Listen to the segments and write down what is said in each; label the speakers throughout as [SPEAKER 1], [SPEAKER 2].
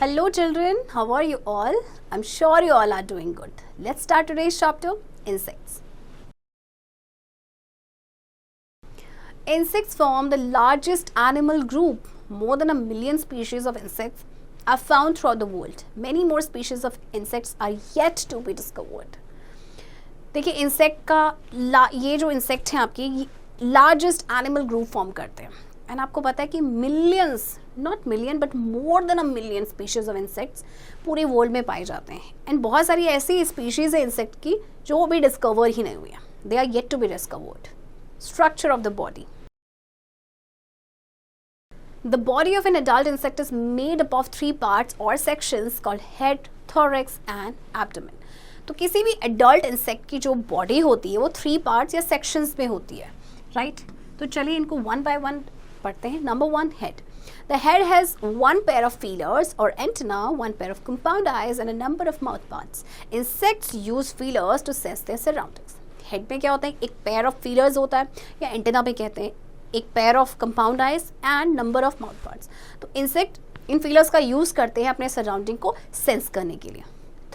[SPEAKER 1] Hello children, how are you all? I'm sure you all are doing good. Let's start today's chapter, insects. Insects form the largest animal group. More than 1 million species of insects are found throughout the world. Many more species of insects are yet to be discovered. देखिए insect का ये जो insect हैं आपके largest animal group form करते हैं and आपको पता है कि millions not million but more than 1 million species of insects पूरे वर्ल्ड में पाए जाते हैं एंड बहुत सारी ऐसी स्पीशीज है इंसेक्ट की जो अभी डिस्कवर ही नहीं हुई है. They are yet to be discovered. Structure of the body. The body of an adult insect is made up of 3 parts or sections called head, thorax and abdomen. तो किसी भी adult insect की जो body होती है वो 3 parts या sections में होती है, right? तो चलिए इनको one by one पढ़ते हैं. Number 1, head. The head has 1 pair of feelers or antenna, 1 pair of compound eyes and a number of mouth parts. Insects use feelers to sense their surroundings. Head में क्या होता है? एक pair of feelers होता है या antenna पे कहते हैं एक pair of compound eyes and number of mouth parts. तो इंसेक्ट इन फीलर्स का यूज करते हैं अपने सराउंडिंग को सेंस करने के लिए.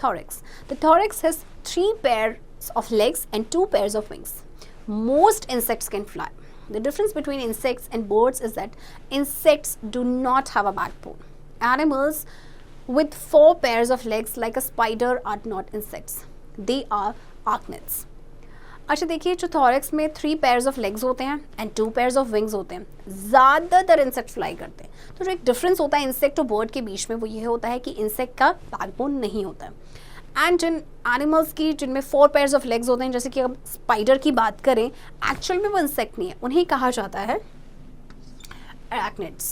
[SPEAKER 1] Thorax. The thorax has 3 pairs of legs and 2 pairs of wings. Most insects can fly. The difference between insects and birds is that insects do not have a backbone. Animals with 4 pairs of legs like a spider are not insects. They are arachnids. अच्छा देखिए जो thorax में 3 pairs of legs होते हैं and 2 pairs of wings होते हैं. ज़्यादातर insect fly करते हैं. तो जो एक डिफरेंस होता है इंसेक्ट और बर्ड के बीच में वो ये होता है कि इंसेक्ट का बैकबोन नहीं होता है. एंड जिन एनिमल्स की जिनमें 4 पेयर्स ऑफ लेग्स होते हैं जैसे कि अब स्पाइडर की बात करें एक्चुअल में वो इंसेक्ट नहीं है, उन्हें कहा जाता है arachnids.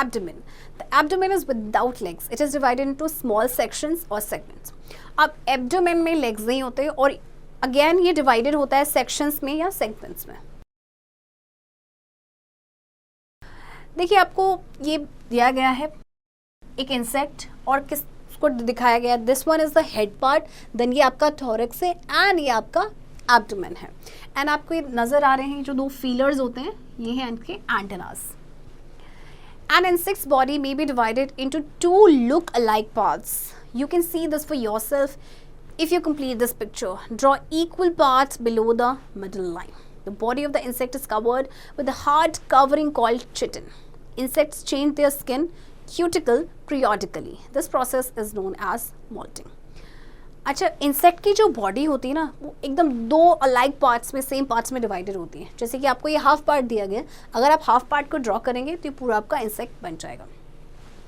[SPEAKER 1] Abdomen. The abdomen is without legs. It is divided into small sections or segments. अब एब्डोमेन में लेग्स नहीं होते और अगेन ये डिवाइडेड होता है सेक्शंस में या सेगमेंट्स में. देखिए आपको ये दिया गया है एक इंसेक्ट और किसको दिखाया गया है. This one is the head part, then ये आपका थॉरेक्स है एंड ये आपका एब्डोमेन है. एंड आपको ये नजर आ रहे हैं जो 2 फीलर्स होते हैं ये हैं इनके antennas. An insect's body may be divided into 2 look-alike parts. You can see this for yourself if you complete this picture. Draw equal parts below the middle line. The body of the insect is covered with a hard covering called chitin. Insects change their skin cuticle periodically. This process is known as molting. अच्छा insect की जो body होती है ना वो एकदम 2 alike parts में same parts में डिवाइडेड होती है. जैसे कि आपको ये हाफ पार्ट दिया गया, अगर आप हाफ पार्ट को ड्रॉ करेंगे तो ये पूरा आपका इंसेक्ट बन जाएगा.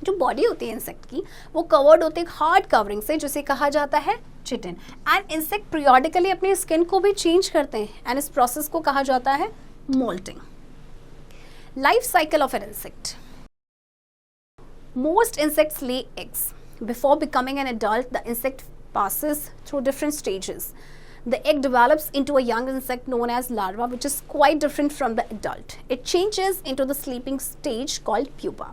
[SPEAKER 1] जो बॉडी होती है इंसेक्ट की वो कवर्ड होती है हार्ड कवरिंग से जिसे कहा जाता है चिटिन. एंड इंसेक्ट पीरियडिकली अपनी स्किन को भी चेंज करते हैं एंड इस प्रोसेस को कहा जाता है moulting. Life cycle of an insect. Most insects lay eggs. Before becoming an adult the insect passes through different stages. The egg develops into a young insect known as larva, which is quite different from the adult. It changes into the sleeping stage called pupa.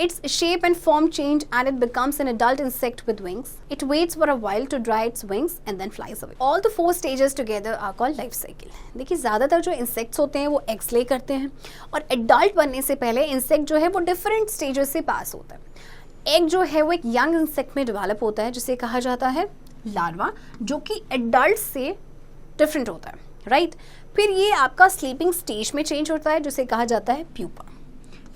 [SPEAKER 1] Its shape and form change and it becomes an adult insect with wings. It waits for a while to dry its wings and then flies away. All the 4 stages together are called life cycle. देखिए ज़्यादातर जो insects होते हैं वो eggs lay करते हैं और adult बनने से पहले insect जो है वो different stages से pass होता है. एग जो है वो एक यंग इंसेक्ट में डेवलप होता है जिसे कहा जाता है लार्वा जो कि एडल्ट से डिफरेंट होता है, राइट. फिर ये आपका स्लीपिंग स्टेज में चेंज होता है जिसे कहा जाता है प्यूपा.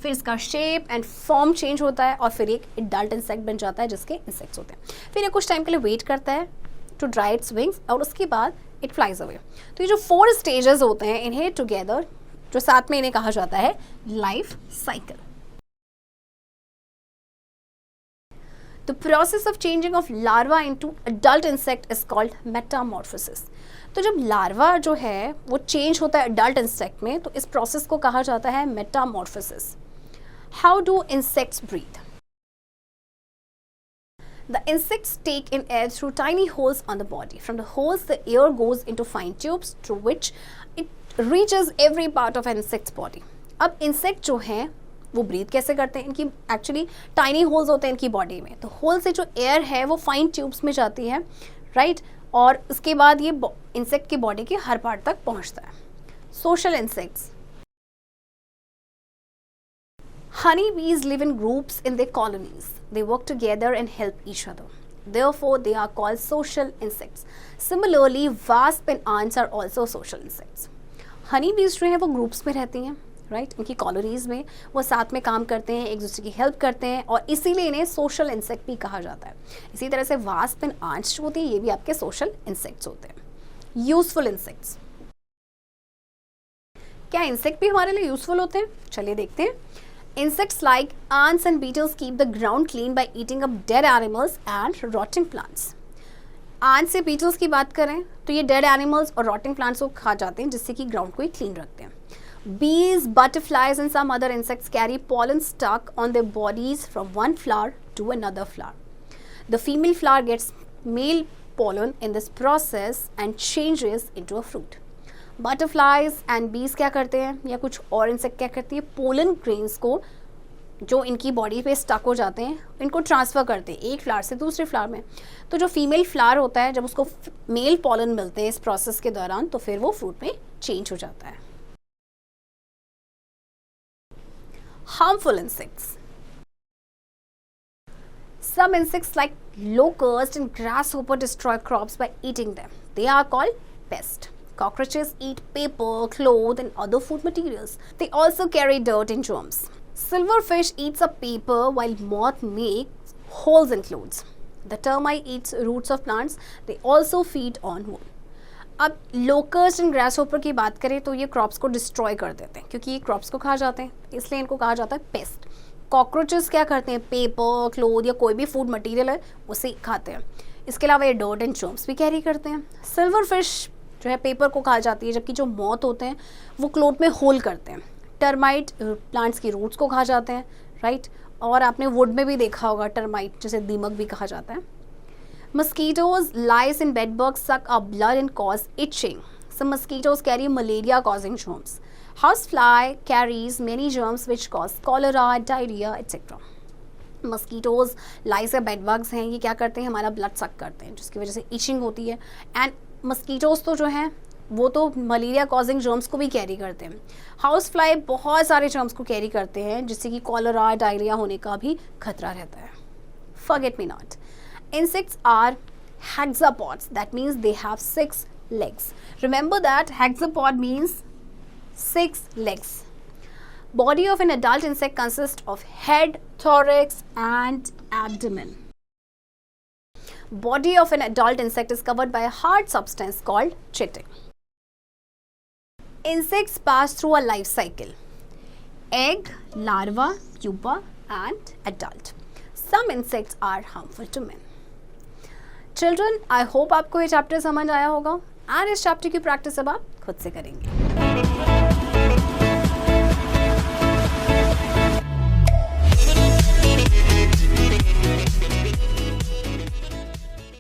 [SPEAKER 1] फिर इसका शेप एंड फॉर्म चेंज होता है और फिर एक एडल्ट इंसेक्ट बन जाता है जिसके इंसेक्ट्स होते हैं. फिर ये कुछ टाइम के लिए वेट करता है टू ड्राई इट्स विंग्स और उसके बाद इट फ्लाइज अवे. तो ये जो 4 स्टेजेस होते हैं इन्हें टुगेदर जो साथ में इन्हें कहा जाता है life cycle. The process of changing of larva into adult insect is called metamorphosis. तो जब लार्वा जो है वो चेंज होता है adult insect में तो इस प्रोसेस को कहा जाता है metamorphosis. How do insects breathe? The insects take in air through tiny holes on the body. From the holes, the air goes into fine tubes through which it reaches every part of an insect's body. अब insect जो हैं वो breathe कैसे करते हैं? इनकी actually tiny holes होते हैं इनकी बॉडी में. तो होल से जो एयर है वो फाइन ट्यूब्स में जाती है, राइट. और उसके बाद ये इंसेक्ट की बॉडी के हर पार्ट तक पहुंचता है. Social insects. Honeybees live in groups in their colonies. They work together and help each other. Therefore, they are called social insects. Similarly, wasps and ants are also social insects. Honeybees जो हैं वो groups में रहती हैं, right? उनकी colonies में वो साथ में काम करते हैं, एक दूसरे की हेल्प करते हैं और इसीलिए इन्हें सोशल इंसेक्ट भी कहा जाता है. इसी तरह से वास्प एंड आंट्स जो होती हैं ये भी आपके सोशल इंसेक्ट्स होते हैं. Useful insects. क्या इंसेक्ट भी हमारे लिए यूजफुल होते हैं? चलिए देखते हैं. Insects like ants and beetles keep the ground clean by eating up dead animals and rotting plants. Ants से beetles की बात करें तो ये dead animals और rotting plants को खा जाते हैं जिससे कि ground को ही clean रखते हैं. Bees, butterflies and some other insects carry pollen stuck on their bodies from one flower to another flower. The female flower gets male pollen in this process and changes into a fruit. Butterflies and बीज क्या करते हैं या कुछ और insect क्या करती है, पोलन ग्रेन्स को जो इनकी बॉडी पे स्टक हो जाते हैं इनको ट्रांसफ़र करते हैं एक फ्लावर से दूसरे फ्लावर में. तो जो फीमेल फ्लावर होता है जब उसको मेल पोलन मिलते हैं इस प्रोसेस के दौरान तो फिर वो फ्रूट में चेंज हो जाता है. Harmful insects. Some insects like locusts and grasshopper destroy crops by eating them. They are called pests. Cockroaches eat paper, cloth and other food materials. They also carry dirt and germs. Silverfish eats up paper while moth makes holes in clothes. The termite eats roots of plants. They also feed on wood. अब locust and grasshopper की बात करें तो ये crops को destroy कर देते हैं क्योंकि ये क्रॉप्स को खा जाते हैं, इसलिए इनको कहा जाता है पेस्ट. कॉकरोचेस क्या करते हैं, पेपर, क्लोथ या कोई भी फूड मटेरियल है उसे खाते हैं. इसके अलावा ये डर्ट एंड जर्म्स भी कैरी करते हैं. सिल्वरफिश जो है पेपर को खा जाती है जबकि जो मॉथ होते हैं वो क्लोथ में होल करते हैं. टर्माइट प्लांट्स की रूट्स को खा जाते हैं, राइट? और आपने वुड में भी देखा होगा टर्माइट जिसे दीमक भी कहा जाता है. Mosquitoes, lice and bedbugs suck up blood and cause itching. Some mosquitoes carry malaria causing germs. Housefly carries many germs which cause cholera, diarrhea, etc. Mosquitoes, lice या बेडबग्स हैं, ये क्या करते हैं, हमारा ब्लड सक करते हैं जिसकी वजह से इचिंग होती है. एंड मस्कीटोज तो जो हैं वो तो मलेरिया कॉजिंग जर्म्स को भी कैरी करते हैं. हाउस फ्लाई बहुत सारे जर्म्स को कैरी करते हैं जिससे कि कॉलरा, डायरिया होने का भी खतरा रहता है. Forget me not. Insects are hexapods. That means they have 6 legs. Remember that hexapod means 6 legs. Body of an adult insect consists of head, thorax and abdomen. Body of an adult insect is covered by a hard substance called chitin. Insects pass through a life cycle: egg, larva, pupa and adult. Some insects are harmful to men. Children, I hope आपको ये chapter समझ आया होगा and इस chapter की practice अब आप खुद से करेंगे.